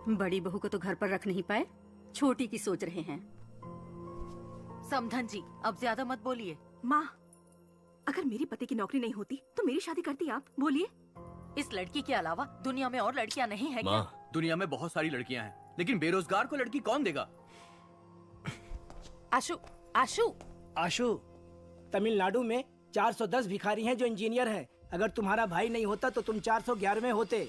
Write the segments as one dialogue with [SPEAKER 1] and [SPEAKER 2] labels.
[SPEAKER 1] बड़ी बहू को तो घर पर रख नहीं पाए, छोटी की सोच रहे हैं।
[SPEAKER 2] समधन जी, अब ज्यादा मत बोलिए।
[SPEAKER 3] माँ, अगर मेरी पति की नौकरी नहीं होती तो मेरी शादी करती आप? बोलिए।
[SPEAKER 2] इस लड़की के अलावा दुनिया में और लड़कियां नहीं है क्या?
[SPEAKER 4] दुनिया में बहुत सारी लड़कियां हैं, लेकिन बेरोजगार को लड़की कौन देगा?
[SPEAKER 2] आशु, आशु,
[SPEAKER 5] आशु, तमिलनाडु में 410 भिखारी हैं जो इंजीनियर हैं। अगर तुम्हारा भाई नहीं होता तो तुम 411वें होते।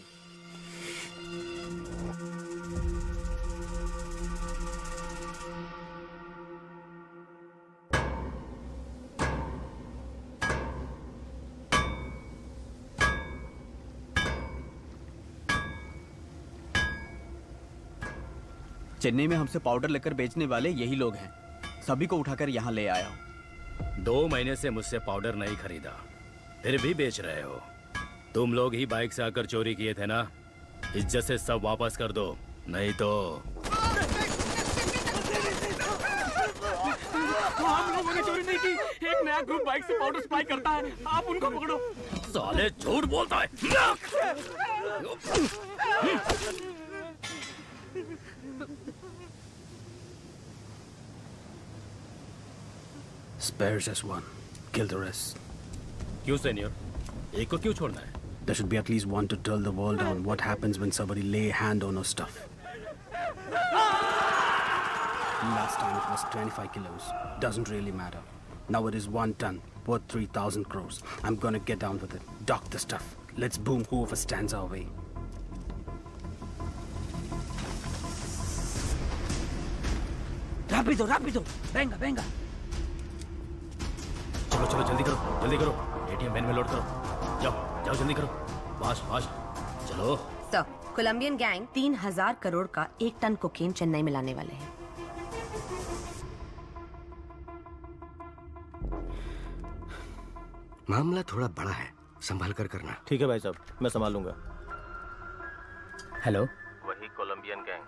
[SPEAKER 6] चेन्नई में हमसे पाउडर लेकर बेचने वाले यही लोग हैं। सभी को उठाकर यहाँ ले आया हूँ।
[SPEAKER 7] 2 महीने से मुझसे पाउडर नहीं खरीदा, फिर भी बेच रहे हो। तुम लोग ही बाइक से आकर चोरी किए थे ना? इज्जत से सब वापस कर दो, नहीं तो।
[SPEAKER 8] हम लोगों ने चोरी नहीं की। एक नया ग्रुप बाइक से पाउडर सप्लाई करता है, आप उनको पकड़ो।
[SPEAKER 7] साले झूठ बोलता है।
[SPEAKER 9] Spare just one. Kill the rest.
[SPEAKER 7] क्यों सीनियर? एक को क्यों छोड़ना है?
[SPEAKER 9] There should be at least one to tell the world on what happens when somebody lay hand on our stuff. Last time it was 25 kilos. Doesn't really matter. Now it is 1 ton, worth 3,000 crores. I'm gonna get down with it. Dock the stuff. Let's boom whoever stands our way.
[SPEAKER 5] Rápido, rápido. Venga, venga.
[SPEAKER 7] चलो चलो जल्दी करो, जल्दी करो। ATM van में load करो। जाओ जाओ जल्दी करो, फास्ट फास्ट चलो।
[SPEAKER 10] सर, कोलंबियन गैंग 3000 करोड़ का 1 टन कोकेन चेन्नई में लाने वाले हैं।
[SPEAKER 9] मामला थोड़ा बड़ा है, संभाल कर करना।
[SPEAKER 11] ठीक है भाई साहब, मैं संभालूंगा।
[SPEAKER 9] हेलो,
[SPEAKER 11] वही कोलंबियन गैंग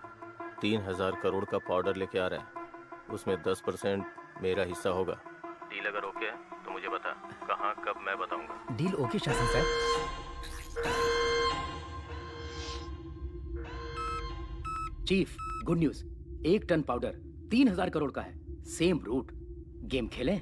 [SPEAKER 11] 3000 करोड़ का पाउडर लेके आ रहे हैं। उसमें 10% मेरा हिस्सा होगा। डील अगर ओके है तो मुझे बता, कहाँ कब मैं बताऊंगा।
[SPEAKER 9] डील ओके शासन sir.
[SPEAKER 12] Chief, good news. 1 ton powder 3000 crore का है। Same root. गेम खेलें?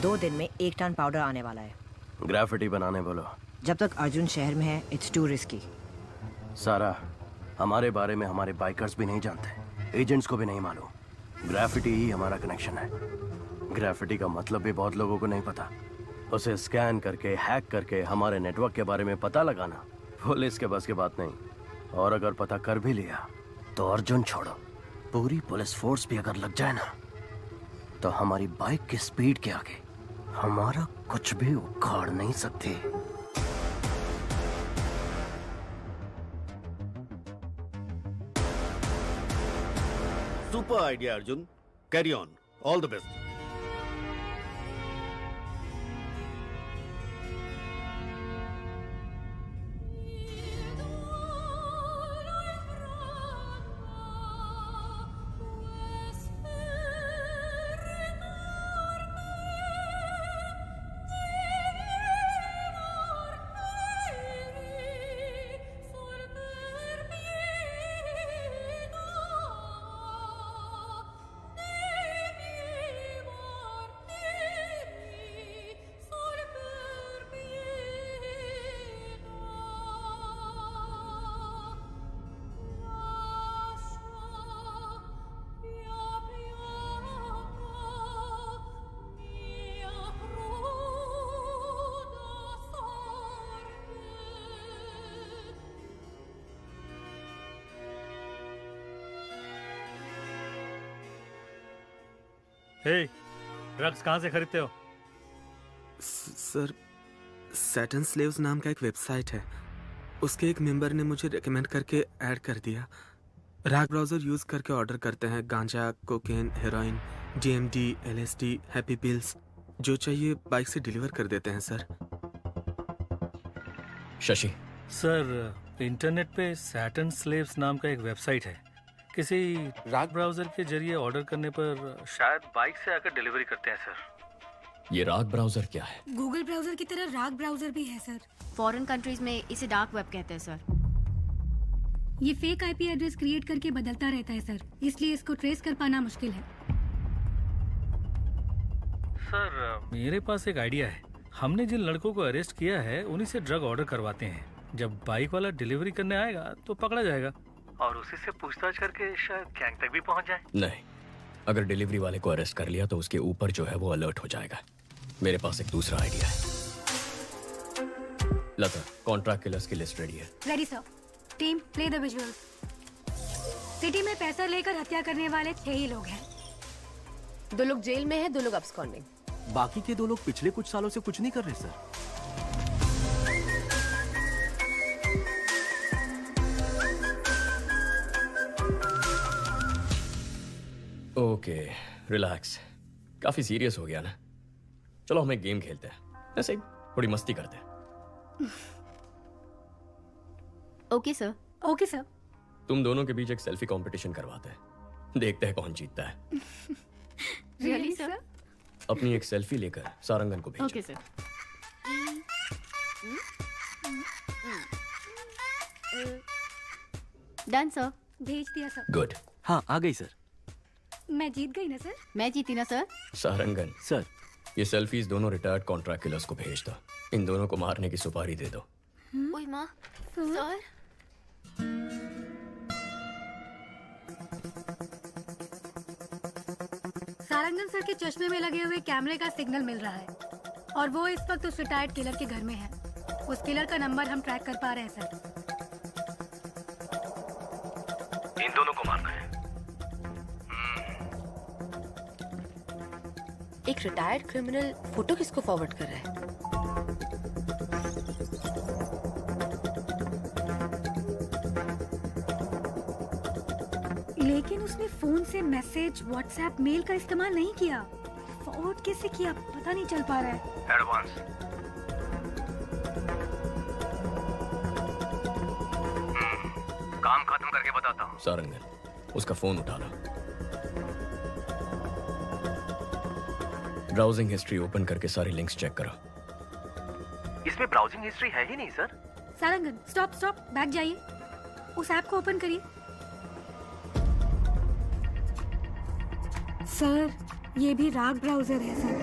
[SPEAKER 10] दो दिन में 1 टन पाउडर आने वाला है।
[SPEAKER 11] ग्राफिटी बनाने बोलो।
[SPEAKER 10] जब तक अर्जुन शहर में है, इट्स टू रिस्की।
[SPEAKER 11] सारा, हमारे बारे में हमारे बाइकर्स भी नहीं जानते, एजेंट्स को भी नहीं मालूम। ग्राफिटी ही हमारा कनेक्शन है। ग्राफिटी का मतलब भी बहुत लोगों को नहीं पता। उसे स्कैन करके, हैक करके हमारे नेटवर्क के बारे में पता लगाना पुलिस के बस की बात नहीं। और अगर पता कर भी लिया तो अर्जुन छोड़ो, पूरी पुलिस फोर्स भी अगर लग जाए ना, तो हमारी बाइक की स्पीड के आगे हमारा कुछ भी उखाड़ नहीं सकते।
[SPEAKER 13] Super idea Arjun, carry on, all the best.
[SPEAKER 14] Hey, drugs कहाँ से खरीदते हो?
[SPEAKER 15] सर, सैटन स्लेव्स नाम का एक वेबसाइट है, उसके एक मेंबर ने मुझे रेकमेंड करके ऐड कर दिया। राग ब्राउजर यूज करके ऑर्डर करते हैं गांजा, cocaine, heroin, DMD, LSD, happy pills, जो चाहिए बाइक से डिलीवर कर देते हैं सर।
[SPEAKER 6] शशि
[SPEAKER 14] सर, इंटरनेट पे सैटन स्लेव्स नाम का एक वेबसाइट है। किसी राग ब्राउजर के जरिए ऑर्डर करने पर शायद बाइक से आकर डिलीवरी करते हैं सर।
[SPEAKER 6] ये राग ब्राउजर क्या है?
[SPEAKER 16] गूगल ब्राउजर की तरह राग ब्राउजर भी है सर।
[SPEAKER 2] फॉरेन कंट्रीज में इसे डार्क वेब कहते हैं सर।
[SPEAKER 16] ये फेक IP एड्रेस क्रिएट करके बदलता रहता है सर, इसलिए इसको ट्रेस कर पाना मुश्किल है।
[SPEAKER 14] सर, मेरे पास एक आइडिया है। हमने जिन लड़कों को अरेस्ट किया है उन्हीं से ड्रग ऑर्डर करवाते हैं। जब बाइक वाला डिलीवरी करने आएगा तो पकड़ा जाएगा और उसी से पूछताछ करके शायद गैंग तक भी पहुंच जाए।
[SPEAKER 6] नहीं, अगर डिलीवरी वाले को अरेस्ट कर लिया तो उसके ऊपर जो है वो अलर्ट हो जाएगा। मेरे पास एक दूसरा आइडिया है। लता, कॉन्ट्रैक्ट किलर्स की लिस्ट रेडी है।
[SPEAKER 16] Ready sir. Team, play the visuals. City में पैसा लेकर हत्या करने वाले 6 ही लोग हैं।
[SPEAKER 10] 2 लोग जेल में हैं, 2 लोग अब्सकॉन्डिंग।
[SPEAKER 11] बाकी के 2 लोग पिछले कुछ सालों से कुछ नहीं कर रहे सर।
[SPEAKER 6] Okay, relax. काफी सीरियस हो गया ना? चलो हम एक गेम खेलते हैं, ऐसे ही थोड़ी मस्ती करते हैं।
[SPEAKER 2] Okay sir.
[SPEAKER 16] Okay sir.
[SPEAKER 6] तुम दोनों के बीच एक सेल्फी कंपटीशन करवाते हैं, देखते हैं कौन जीतता है।
[SPEAKER 2] Really sir?
[SPEAKER 6] अपनी एक सेल्फी लेकर सारंगन को भेजो।
[SPEAKER 2] Okay sir. Done sir.
[SPEAKER 16] भेज दिया सर।
[SPEAKER 6] गुड।
[SPEAKER 11] हाँ, आ गई सर।
[SPEAKER 16] मैं जीत गई ना सर?
[SPEAKER 2] मैं जीती ना सर?
[SPEAKER 6] सारंगन
[SPEAKER 11] सर,
[SPEAKER 6] ये सेल्फीज दोनों रिटायर्ड कॉन्ट्रैक्ट किलर्स को भेज दो। इन दोनों को मारने की सुपारी दे दो।
[SPEAKER 2] ओए माँ, सर।
[SPEAKER 16] सारंगन सर के चश्मे में लगे हुए कैमरे का सिग्नल मिल रहा है और वो इस वक्त उस रिटायर्ड किलर के घर में है। उस किलर का नंबर हम ट्रैक कर पा रहे हैं सर।
[SPEAKER 7] इन दोनों को मारना है।
[SPEAKER 10] एक रिटायर्ड क्रिमिनल फोटो किसको फॉरवर्ड कर रहा है?
[SPEAKER 16] लेकिन उसने फोन से मैसेज, व्हाट्सएप, मेल का इस्तेमाल नहीं किया। फॉरवर्ड कैसे किया पता नहीं चल पा रहा है।
[SPEAKER 7] एडवांस। काम खत्म करके बताता हूँ।
[SPEAKER 6] सारंगन, उसका फोन उठा लो। ब्राउजिंग हिस्ट्री ओपन करके सारी लिंक्स चेक करो।
[SPEAKER 7] इसमें ब्राउजिंग हिस्ट्री है ही नहीं sir.
[SPEAKER 16] Sarangan, stop stop, back जाइए। उस ऐप को ओपन करिए। सर, ये भी राग ब्राउजर है सर।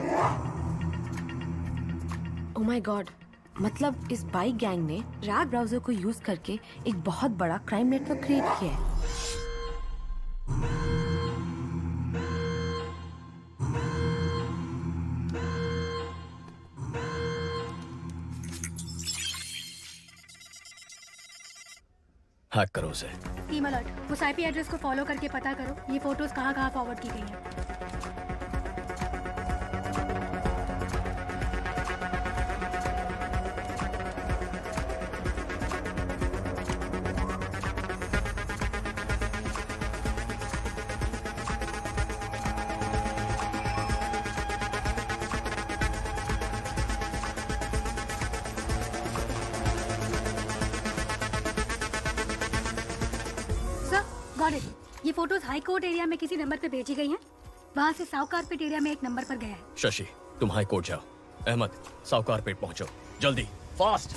[SPEAKER 10] ओह माय गॉड, मतलब इस बाइक गैंग ने राग ब्राउजर को यूज करके एक बहुत बड़ा क्राइम नेटवर्क क्रिएट किया है।
[SPEAKER 6] हैक करो उसे।
[SPEAKER 16] टीम अलर्ट, उस IP एड्रेस को फॉलो करके पता करो ये फोटोज कहाँ कहाँ फॉरवर्ड की गई हैं। Got it. ये फोटोज हाई कोर्ट एरिया में किसी नंबर पे भेजी गई हैं। वहाँ से साउथ कारपेट एरिया में एक नंबर पर गया है।
[SPEAKER 6] शशि, तुम हाई कोर्ट जाओ। अहमद, साउथ कारपेट पहुंचो, जल्दी, फास्ट।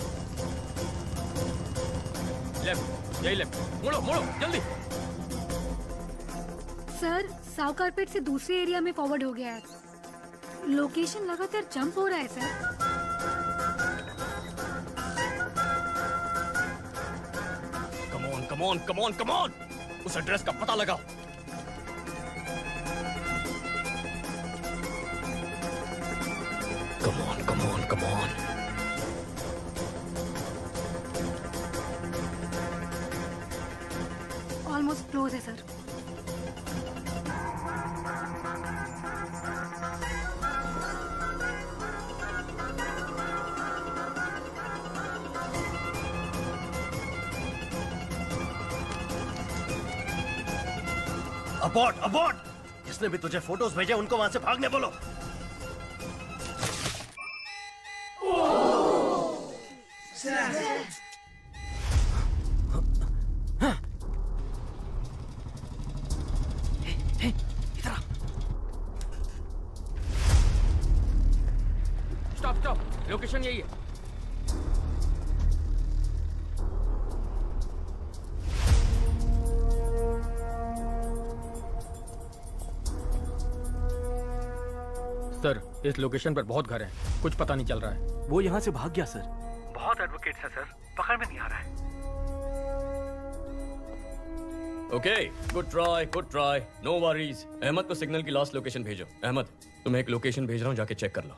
[SPEAKER 6] लेफ्ट, यही लेफ्ट, मुड़ो मुड़ो, जल्दी।
[SPEAKER 16] सर, साउथ कारपेट से दूसरे एरिया में फॉरवर्ड हो गया है। लोकेशन लगातार जंप हो रहा है sir.
[SPEAKER 6] Come on, come on, come on. उस एड्रेस का पता लगाओ। Come on, come on, come on.
[SPEAKER 16] Almost close है सर।
[SPEAKER 11] Abort abort. जिसने भी तुझे फोटोज भेजे उनको वहां से भागने बोलो।
[SPEAKER 8] स्टॉप स्टॉप, लोकेशन यही है। सर, इस लोकेशन पर बहुत घर हैं, कुछ पता नहीं चल रहा है।
[SPEAKER 4] वो यहाँ से भाग गया सर।
[SPEAKER 14] बहुत एडवोकेट है सर, पकड़ में नहीं आ रहा है।
[SPEAKER 6] Okay, good try good try, no worries. Ahmed को सिग्नल की लास्ट लोकेशन भेजो। अहमद, तुम्हें एक लोकेशन भेज रहा हूँ, जाके चेक कर लो।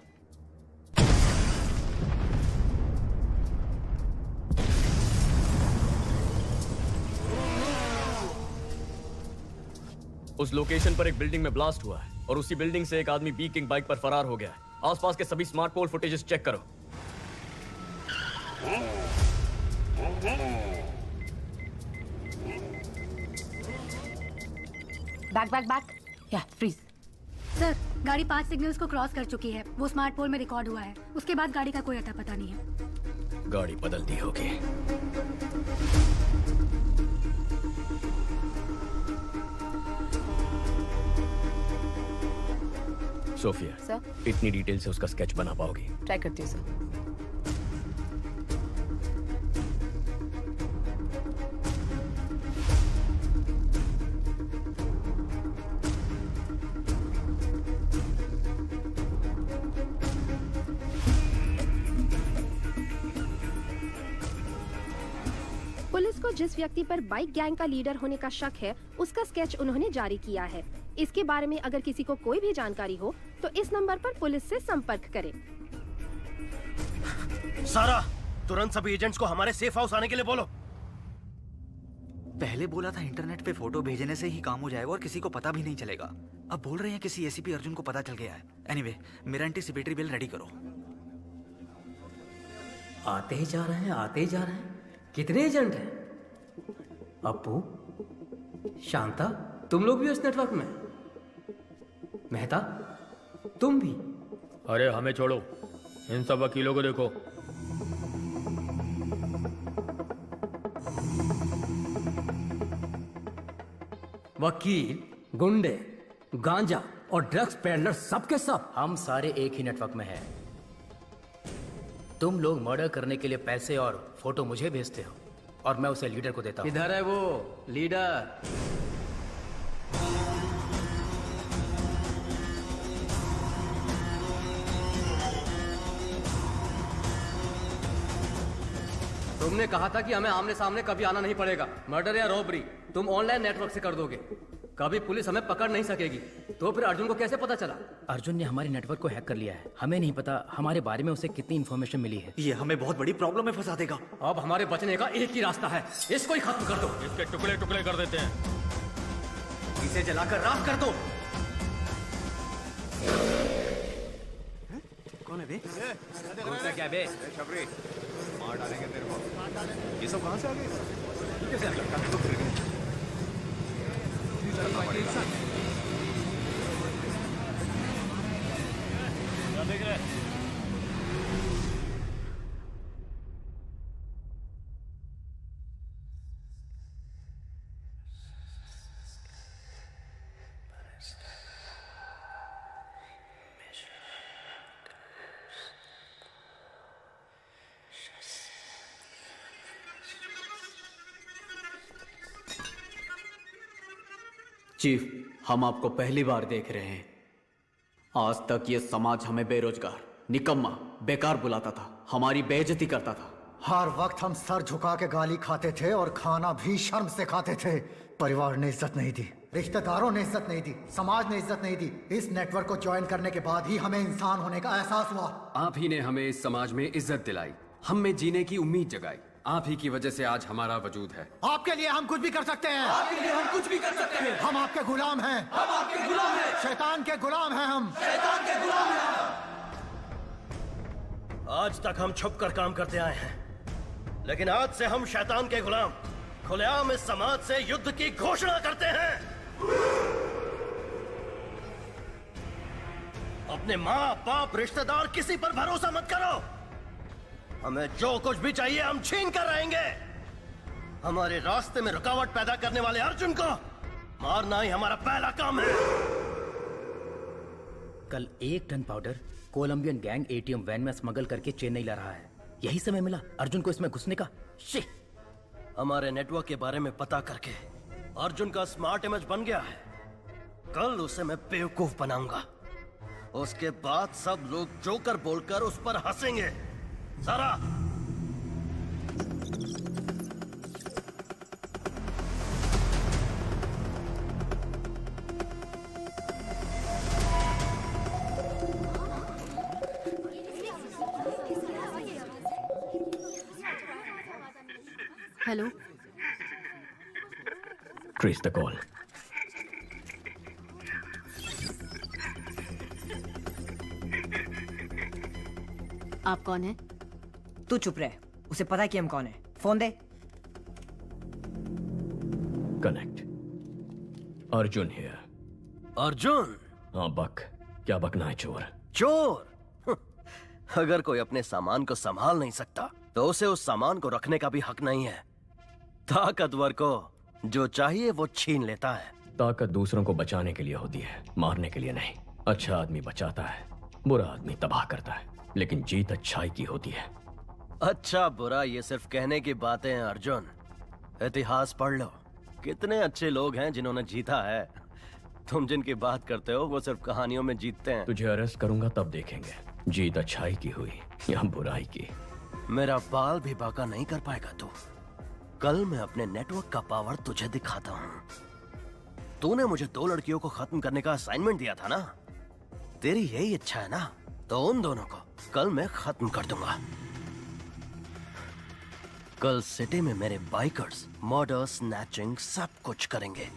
[SPEAKER 6] उस लोकेशन पर एक बिल्डिंग में ब्लास्ट हुआ है और उसी बिल्डिंग से एक आदमी बी किंग बाइक पर फरार हो गया है। आसपास के सभी स्मार्ट पोल फुटेजेस चेक करो।
[SPEAKER 10] बैक बैक बैक, या फ्रीज।
[SPEAKER 16] सर, गाड़ी 5 सिग्नल्स को क्रॉस कर चुकी है। वो स्मार्ट पोल में रिकॉर्ड हुआ है। उसके बाद गाड़ी का कोई अता पता नहीं है।
[SPEAKER 6] गाड़ी बदलती होगी। सोफिया
[SPEAKER 10] सर,
[SPEAKER 6] इतनी डिटेल से उसका स्केच बना पाओगी?
[SPEAKER 10] ट्राई करती हूँ सर।
[SPEAKER 17] पुलिस को जिस व्यक्ति पर बाइक गैंग का लीडर होने का शक है, उसका स्केच उन्होंने जारी किया है। इसके बारे में अगर किसी को कोई भी जानकारी हो तो इस नंबर पर पुलिस से संपर्क करें।
[SPEAKER 11] सारा, तुरंत सभी एजेंट्स को हमारे सेफ हाउस आने के लिए बोलो।
[SPEAKER 18] पहले बोला था इंटरनेट पे फोटो भेजने से ही काम हो जाएगा और किसी को पता भी नहीं चलेगा। अब बोल रहे हैं किसी एसीपी अर्जुन को पता चल गया है। एनीवे, मेरा एंटीसिपेटरी बिल रेडी करो।
[SPEAKER 19] आते ही जा रहे हैं, आते ही जा रहे हैं। कितने एजेंट हैं? अप्पू, शांता, तुम लोग भी इस नेटवर्क में? मेहता, तुम भी?
[SPEAKER 14] अरे हमें छोड़ो, इन सब वकीलों को देखो।
[SPEAKER 19] वकील, गुंडे, गांजा और ड्रग्स पेडलर सब के सब
[SPEAKER 12] हम सारे एक ही नेटवर्क में हैं। तुम लोग मर्डर करने के लिए पैसे और फोटो मुझे भेजते हो और मैं उसे लीडर को देता हूं।
[SPEAKER 19] किधर है वो लीडर? तुमने कहा था कि हमें आमने सामने कभी आना नहीं पड़ेगा। मर्डर या रॉबरी तुम ऑनलाइन नेटवर्क से कर दोगे। कभी पुलिस हमें पकड़ नहीं सकेगी। तो फिर अर्जुन को कैसे पता चला?
[SPEAKER 12] अर्जुन ने हमारे नेटवर्क को हैक कर लिया है। हमें नहीं पता हमारे बारे में उसे कितनी इन्फॉर्मेशन मिली है।
[SPEAKER 18] ये हमें बहुत बड़ी प्रॉब्लम में फंसा देगा।
[SPEAKER 19] अब हमारे बचने का एक ही रास्ता है, इसको ही खत्म कर दो।
[SPEAKER 14] इसके टुकड़े टुकड़े कर देते हैं।
[SPEAKER 19] इसे जलाकर राख कर दो।
[SPEAKER 18] कौन है बे?
[SPEAKER 19] क्या बे?
[SPEAKER 20] शबरी, मार डालेंगे तेरे को। ये सब कहाँ से आ गए? कैसे आ गए?
[SPEAKER 14] देख रहे?
[SPEAKER 21] चीफ, हम आपको पहली बार देख रहे हैं। आज तक ये समाज हमें बेरोजगार, निकम्मा, बेकार बुलाता था, हमारी बेइज्जती करता था।
[SPEAKER 22] हर वक्त हम सर झुका के गाली खाते थे और खाना भी शर्म से खाते थे। परिवार ने इज्जत नहीं दी, रिश्तेदारों ने इज्जत नहीं दी, समाज ने इज्जत नहीं दी। इस नेटवर्क को ज्वाइन करने के बाद ही हमें इंसान होने का एहसास हुआ।
[SPEAKER 23] आप ही ने हमें इस समाज में इज्जत दिलाई, हम में जीने की उम्मीद जगाई। आप ही की वजह से आज हमारा वजूद है।
[SPEAKER 22] आपके लिए हम कुछ भी कर सकते हैं।
[SPEAKER 23] आपके लिए हम कुछ भी कर सकते हैं।
[SPEAKER 22] हम आपके गुलाम हैं।
[SPEAKER 23] हम आपके गुलाम हैं।
[SPEAKER 22] शैतान के गुलाम हैं हम।
[SPEAKER 23] शैतान के गुलाम हैं हम।
[SPEAKER 11] आज तक हम छुप कर काम करते आए हैं, लेकिन आज से हम शैतान के गुलाम खुलेआम इस समाज से युद्ध की घोषणा करते हैं। अपने माँ बाप रिश्तेदार किसी पर भरोसा मत करो। हमें जो कुछ भी चाहिए हम छीन कर रहेंगे। हमारे रास्ते में रुकावट पैदा करने वाले अर्जुन को मारना ही हमारा पहला काम है।
[SPEAKER 12] कल 1 ton powder Colombian gang ATM van में स्मगल करके चेन्नई ला रहा है। यही समय मिला अर्जुन को इसमें घुसने का। शिट!
[SPEAKER 11] हमारे नेटवर्क के बारे में पता करके अर्जुन का स्मार्ट इमेज बन गया है। कल उसे मैं बेवकूफ बनाऊंगा। उसके बाद सब लोग जोकर बोलकर उस पर हंसेंगे। सारा
[SPEAKER 10] हेलो,
[SPEAKER 6] ट्रेस द कॉल।
[SPEAKER 1] आप कौन है?
[SPEAKER 3] तू चुप रहे, उसे पता है कि हम कौन है। Phone they.
[SPEAKER 6] Connect. Arjun here.
[SPEAKER 11] Arjun?
[SPEAKER 6] हाँ बक, क्या बकना है चोर?
[SPEAKER 11] चोर? अगर कोई अपने सामान को संभाल नहीं सकता तो उसे उस सामान को रखने का भी हक नहीं है। ताकतवर को जो चाहिए वो छीन लेता है।
[SPEAKER 6] ताकत दूसरों को बचाने के लिए होती है, मारने के लिए नहीं। अच्छा आदमी बचाता है, बुरा आदमी तबाह करता है, लेकिन जीत अच्छाई की होती है।
[SPEAKER 11] अच्छा बुरा ये सिर्फ कहने की बातें हैं अर्जुन। इतिहास पढ़ लो, कितने अच्छे लोग हैं जिन्होंने जीता है। तुम जिनकी बात करते हो वो सिर्फ कहानियों में जीतते हैं।
[SPEAKER 6] तुझे अरेस्ट करूंगा तब देखेंगे जीत अच्छाई की हुई या बुराई की।
[SPEAKER 11] मेरा बाल भी बाका नहीं कर पाएगा तू। कल मैं अपने नेटवर्क का पावर तुझे दिखाता हूँ। तूने मुझे 2 लड़कियों को खत्म करने का असाइनमेंट दिया था ना? तेरी यही इच्छा है ना? तो उन दोनों को कल मैं खत्म कर दूंगा। कल सिटी में मेरे बाइकर्स मर्डर, स्नैचिंग सब कुछ करेंगे।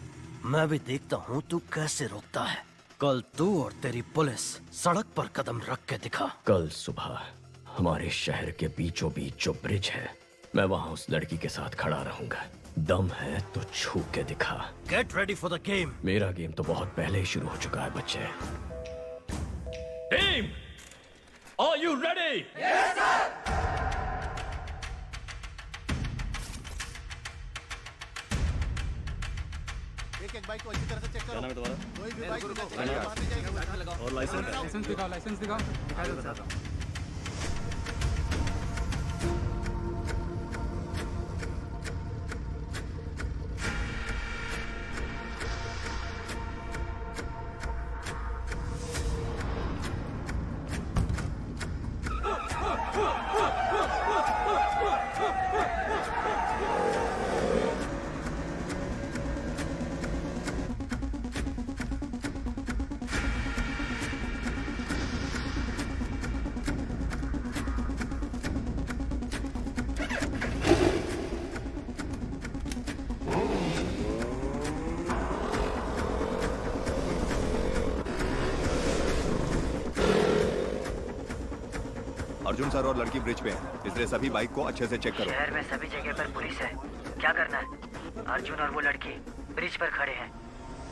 [SPEAKER 11] मैं भी देखता हूँ तू कैसे रोकता है। कल तू और तेरी पुलिस सड़क पर कदम रख के दिखा।
[SPEAKER 6] कल सुबह हमारे शहर के बीचों बीच जो ब्रिज है, मैं वहां उस लड़की के साथ खड़ा रहूंगा। दम है तो छू के दिखा।
[SPEAKER 11] Get ready for the game.
[SPEAKER 6] मेरा गेम तो बहुत पहले ही शुरू हो चुका है बच्चे। Team, are you ready?
[SPEAKER 5] Yes sir.
[SPEAKER 20] एक बाइक को अच्छी तरह से चेक करो। कोई भी बाइक
[SPEAKER 7] और लाइसेंस
[SPEAKER 20] दिखाओ, लाइसेंस दिखाओ। अर्जुन सर और लड़की ब्रिज पे हैं, इसलिए सभी बाइक को अच्छे से चेक करो।
[SPEAKER 3] शहर में सभी जगह पर पुलिस है, क्या करना है? अर्जुन और वो लड़की ब्रिज पर खड़े हैं।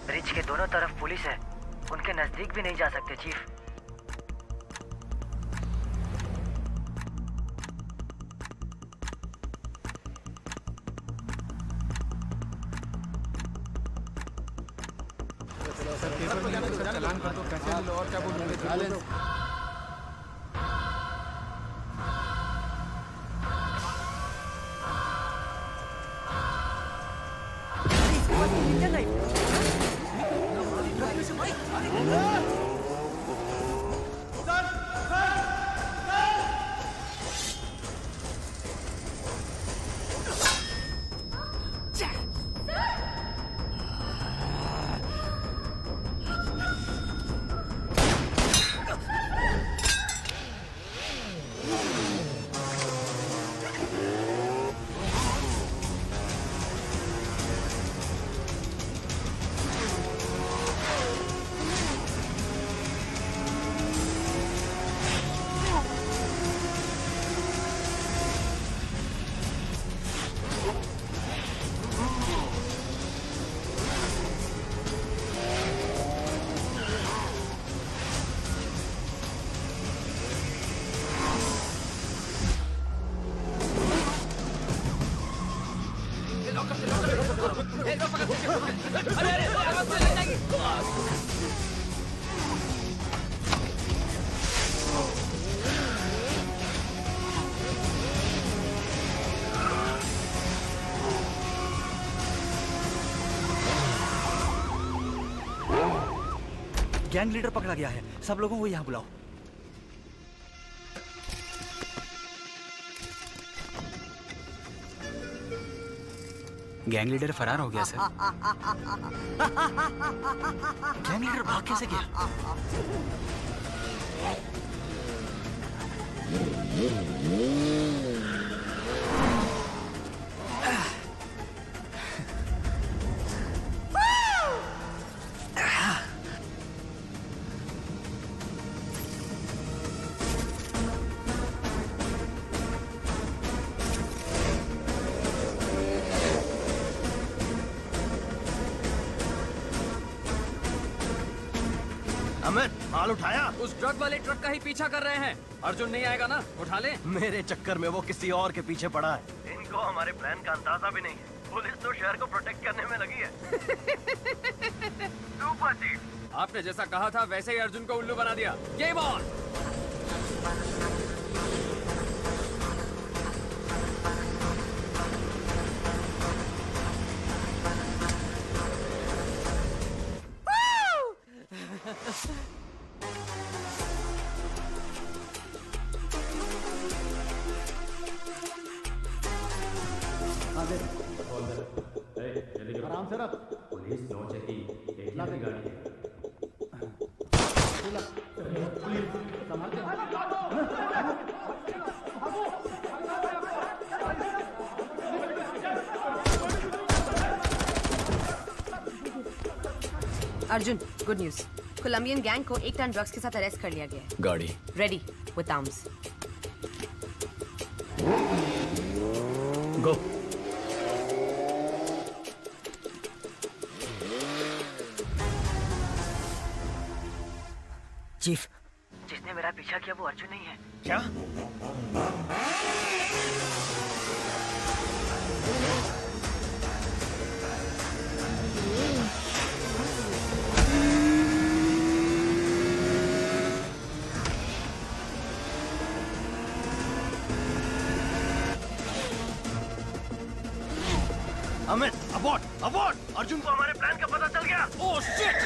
[SPEAKER 3] ब्रिज के दोनों तरफ पुलिस है, उनके नजदीक भी नहीं जा सकते चीफ।
[SPEAKER 20] चलान कर दो, पैसे ले लो और क्या बोलूंगे।
[SPEAKER 18] गैंग लीडर पकड़ा गया है। सब लोगों को यहाँ बुलाओ। गैंग लीडर फरार हो गया सर। गैंग लीडर भाग कैसे गया?
[SPEAKER 11] माल उठाया?
[SPEAKER 8] उस ड्रग वाले ट्रक का ही पीछा कर रहे हैं। अर्जुन नहीं आएगा ना? उठा ले।
[SPEAKER 11] मेरे चक्कर में वो किसी और के पीछे पड़ा है। इनको हमारे प्लान का अंदाजा भी नहीं है। पुलिस तो शहर को प्रोटेक्ट करने में लगी है। सुपर चीफ,
[SPEAKER 8] आपने जैसा कहा था वैसे ही अर्जुन को उल्लू बना दिया। Game on.
[SPEAKER 21] आराम से रख। पुलिस नो चेकिंग, एक लाख की गाड़ी है।
[SPEAKER 10] Arjun, good news. Colombian gang को 1 टन ड्रग्स के साथ अरेस्ट कर लिया गया है।
[SPEAKER 6] गाड़ी
[SPEAKER 10] ready with arms.
[SPEAKER 6] Go.
[SPEAKER 3] Chief, जिसने मेरा पीछा किया वो अर्जुन नहीं है क्या?
[SPEAKER 11] Amit, abort, abort! अर्जुन को हमारे प्लान का पता चल गया।
[SPEAKER 8] Oh shit!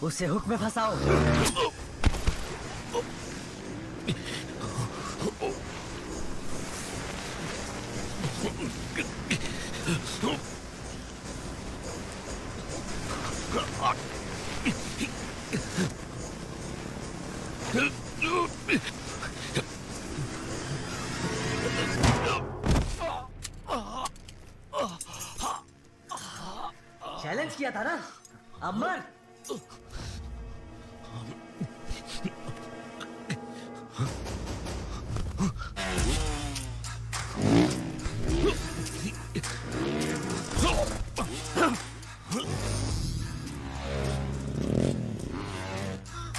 [SPEAKER 3] उसे हुक में फंसाओ। चैलेंज किया था ना, अमर।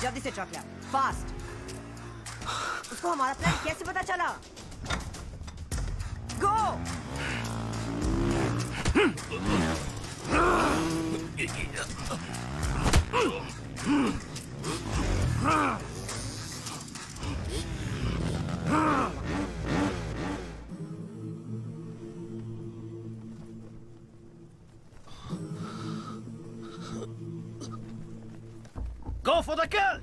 [SPEAKER 10] जल्दी से चौक फास्ट।
[SPEAKER 5] उसको हमारा प्लान कैसे पता चला? गो!
[SPEAKER 7] Go for the kill!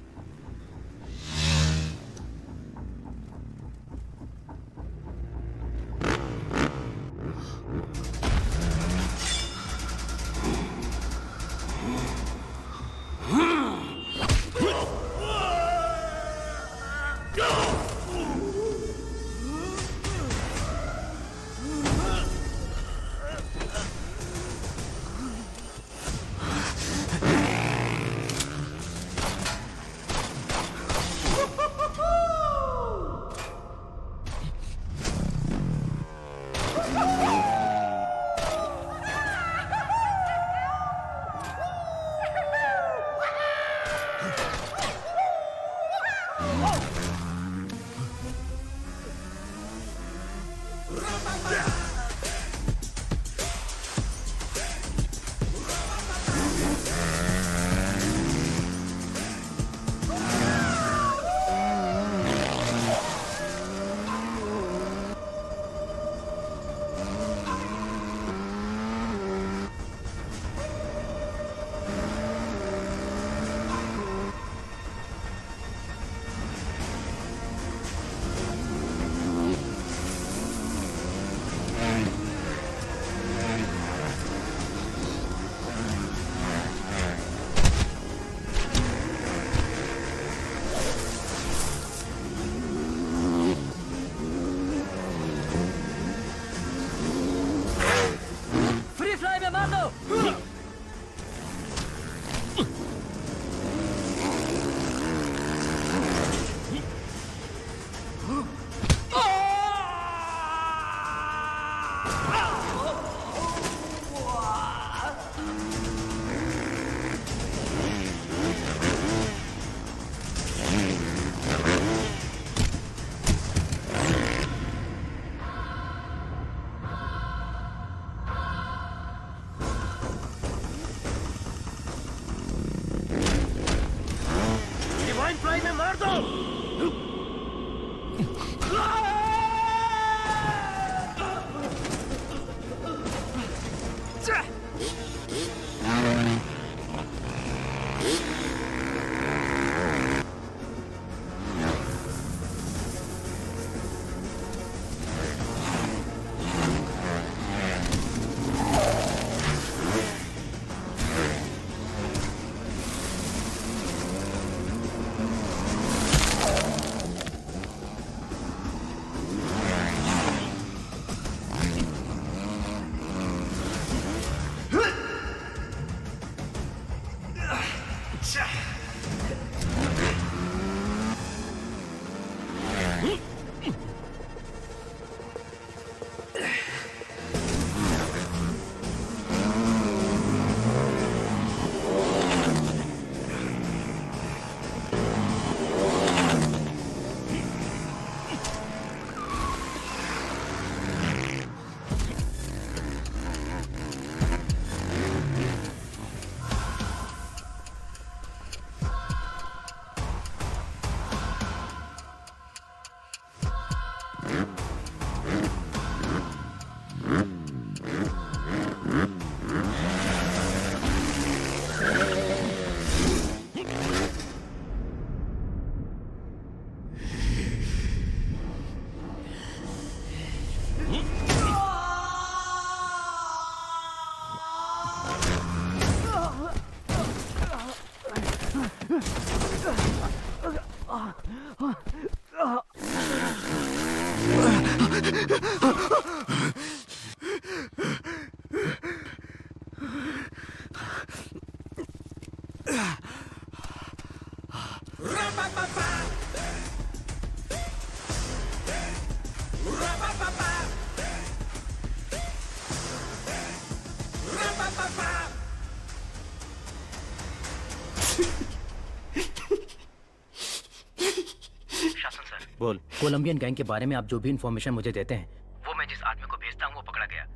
[SPEAKER 12] बोल। कोलंबियन गैंग के बारे में आप जो भी इंफॉर्मेशन मुझे देते हैं वो मैं जिस आदमी को भेजता हूँ वो पकड़ा गया।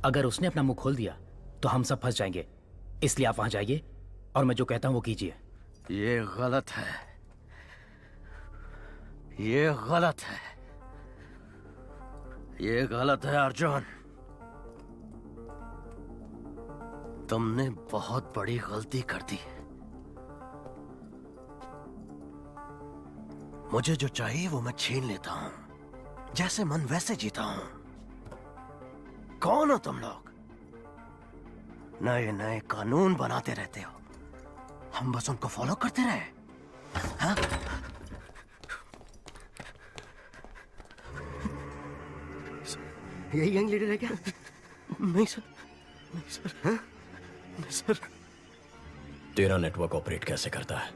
[SPEAKER 12] अगर उसने अपना मुंह खोल दिया तो हम सब फंस जाएंगे, इसलिए आप वहां जाइए और मैं जो कहता हूँ वो कीजिए।
[SPEAKER 11] ये गलत है, ये गलत है, ये गलत है अर्जुन। तुमने बहुत बड़ी गलती कर दी। मुझे जो चाहिए वो मैं छीन लेता हूं, जैसे मन वैसे जीता हूं। कौन हो तुम लोग? नए नए कानून बनाते रहते हो, हम बस उनको फॉलो करते रहे। हाँ?
[SPEAKER 21] यही गैंग लीडर है क्या?
[SPEAKER 11] नहीं सर, नहीं सर। हाँ? नहीं सर।
[SPEAKER 6] तेरा नेटवर्क ऑपरेट कैसे करता है?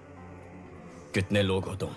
[SPEAKER 6] कितने लोग हो तुम?